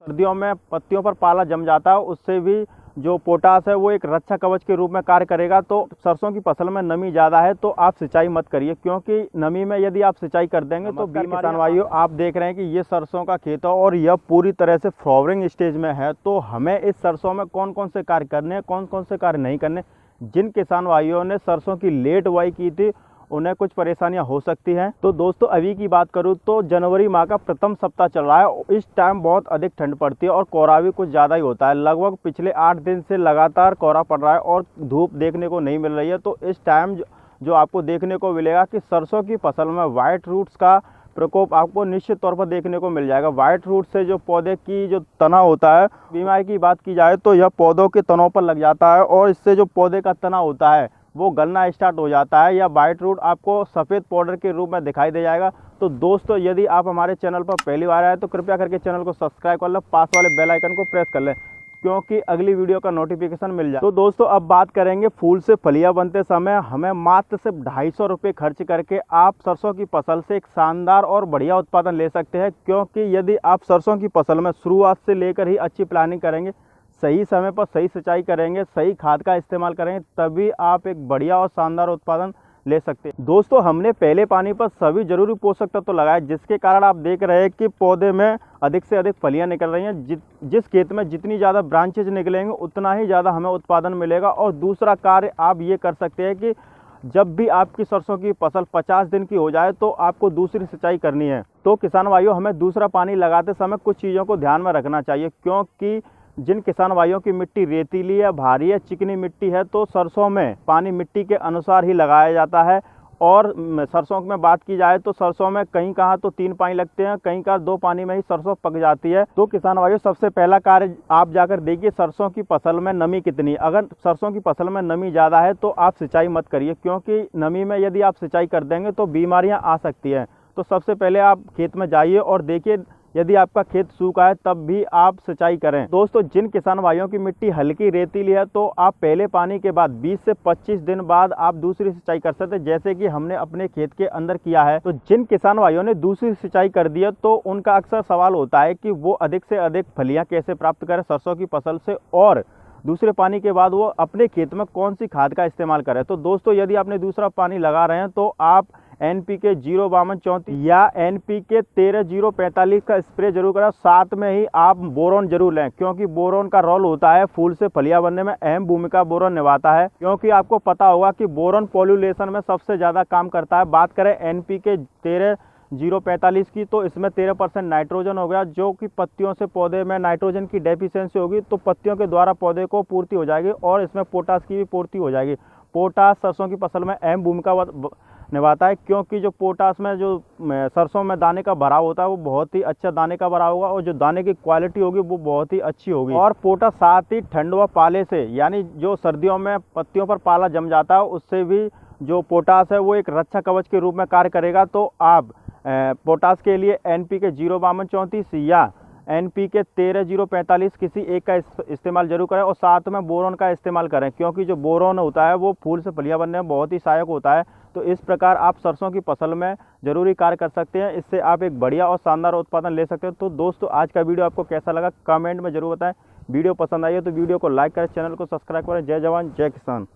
सर्दियों में पत्तियों पर पाला जम जाता है, उससे भी जो पोटास है वो एक रक्षा कवच के रूप में कार्य करेगा। तो सरसों की फसल में नमी ज़्यादा है तो आप सिंचाई मत करिए, क्योंकि नमी में यदि आप सिंचाई कर देंगे तो किसान भाइयों आप देख रहे हैं कि ये सरसों का खेत है और यह पूरी तरह से फ्लावरिंग स्टेज में है। तो हमें इस सरसों में कौन कौन से कार्य करने हैं, कौन कौन से कार्य नहीं करने। जिन किसान भाइयों ने सरसों की लेट बुआई की थी उन्हें कुछ परेशानियां हो सकती हैं। तो दोस्तों अभी की बात करूं तो जनवरी माह का प्रथम सप्ताह चल रहा है। इस टाइम बहुत अधिक ठंड पड़ती है और कोहरा भी कुछ ज़्यादा ही होता है। लगभग पिछले 8 दिन से लगातार कोहरा पड़ रहा है और धूप देखने को नहीं मिल रही है। तो इस टाइम जो आपको देखने को मिलेगा कि सरसों की फसल में वाइट रूट्स का प्रकोप आपको निश्चित तौर पर देखने को मिल जाएगा। वाइट रूट से जो पौधे की जो तना होता है, बीमारी की बात की जाए तो यह पौधों के तनों पर लग जाता है और इससे जो पौधे का तना होता है वो गलना स्टार्ट हो जाता है या वाइट रूट आपको सफ़ेद पाउडर के रूप में दिखाई दे जाएगा। तो दोस्तों यदि आप हमारे चैनल पर पहली बार आए तो कृपया करके चैनल को सब्सक्राइब कर लें, पास वाले बेल आइकन को प्रेस कर लें क्योंकि अगली वीडियो का नोटिफिकेशन मिल जाए। तो दोस्तों अब बात करेंगे फूल से फलियां बनते समय हमें मात्र सिर्फ 250 रुपये खर्च करके आप सरसों की फसल से एक शानदार और बढ़िया उत्पादन ले सकते हैं। क्योंकि यदि आप सरसों की फसल में शुरुआत से लेकर ही अच्छी प्लानिंग करेंगे, सही समय पर सही सिंचाई करेंगे, सही खाद का इस्तेमाल करेंगे, तभी आप एक बढ़िया और शानदार उत्पादन ले सकते हैं। दोस्तों हमने पहले पानी पर सभी जरूरी पोषक तत्व लगाए, जिसके कारण आप देख रहे हैं कि पौधे में अधिक से अधिक फलियां निकल रही हैं। जिस खेत में जितनी ज़्यादा ब्रांचेज निकलेंगे उतना ही ज़्यादा हमें उत्पादन मिलेगा। और दूसरा कार्य आप ये कर सकते हैं कि जब भी आपकी सरसों की फसल 50 दिन की हो जाए तो आपको दूसरी सिंचाई करनी है। तो किसान भाइयों हमें दूसरा पानी लगाते समय कुछ चीज़ों को ध्यान में रखना चाहिए। क्योंकि जिन किसान भाइयों की मिट्टी रेतीली है, भारी है, चिकनी मिट्टी है, तो सरसों में पानी मिट्टी के अनुसार ही लगाया जाता है। और सरसों में बात की जाए तो सरसों में कहीं कहाँ तो 3 पानी लगते हैं, कहीं का 2 पानी में ही सरसों पक जाती है। तो किसान भाइयों सबसे पहला कार्य आप जाकर देखिए सरसों की फसल में नमी कितनी है। अगर सरसों की फसल में नमी ज़्यादा है तो आप सिंचाई मत करिए, क्योंकि नमी में यदि आप सिंचाई कर देंगे तो बीमारियाँ आ सकती हैं। तो सबसे पहले आप खेत में जाइए और देखिए, यदि आपका खेत सूखा है तब भी आप सिंचाई करें। दोस्तों जिन किसान भाइयों की मिट्टी हल्की रेतीली है तो आप पहले पानी के बाद 20 से 25 दिन बाद आप दूसरी सिंचाई कर सकते हैं, जैसे कि हमने अपने खेत के अंदर किया है। तो जिन किसान भाइयों ने दूसरी सिंचाई कर दी है तो उनका अक्सर सवाल होता है कि वो अधिक से अधिक फलियां कैसे प्राप्त करें सरसों की फसल से, और दूसरे पानी के बाद वो अपने खेत में कौन सी खाद का इस्तेमाल करें। तो दोस्तों यदि आपने दूसरा पानी लगा रहे हैं तो आप NPK 05234 या NPK 13045 का स्प्रे जरूर करें। साथ में ही आप बोरोन जरूर लें, क्योंकि बोरोन का रोल होता है फूल से फलियां बनने में, अहम भूमिका बोरोन निभाता है। क्योंकि आपको पता होगा कि बोरोन पॉल्यूलेशन में सबसे ज़्यादा काम करता है। बात करें NPK 13045 की तो इसमें 13% नाइट्रोजन हो गया, जो कि पत्तियों से पौधे में नाइट्रोजन की डेफिशिएंसी होगी तो पत्तियों के द्वारा पौधे को पूर्ति हो जाएगी और इसमें पोटास की भी पूर्ति हो जाएगी। पोटास सरसों की फसल में अहम भूमिका निभाता है, क्योंकि जो पोटास में जो सरसों में दाने का भराव होता है वो बहुत ही अच्छा दाने का भराव होगा और जो दाने की क्वालिटी होगी वो बहुत ही अच्छी होगी। और पोटास साथ ही ठंड व पाले से, यानी जो सर्दियों में पत्तियों पर पाला जम जाता है उससे भी जो पोटास है वो एक रक्षा कवच के रूप में कार्य करेगा। तो आप पोटास के लिए NPK 05234 या NPK 13045 किसी एक का इस्तेमाल जरूर करें और साथ में बोरोन का इस्तेमाल करें, क्योंकि जो बोरोन होता है वो फूल से फलियां बनने में बहुत ही सहायक होता है। तो इस प्रकार आप सरसों की फसल में जरूरी कार्य कर सकते हैं, इससे आप एक बढ़िया और शानदार उत्पादन ले सकते हैं। तो दोस्तों आज का वीडियो आपको कैसा लगा कमेंट में जरूर बताएं। वीडियो पसंद आई है तो वीडियो को लाइक करें, चैनल को सब्सक्राइब करें। जय जवान जय किसान।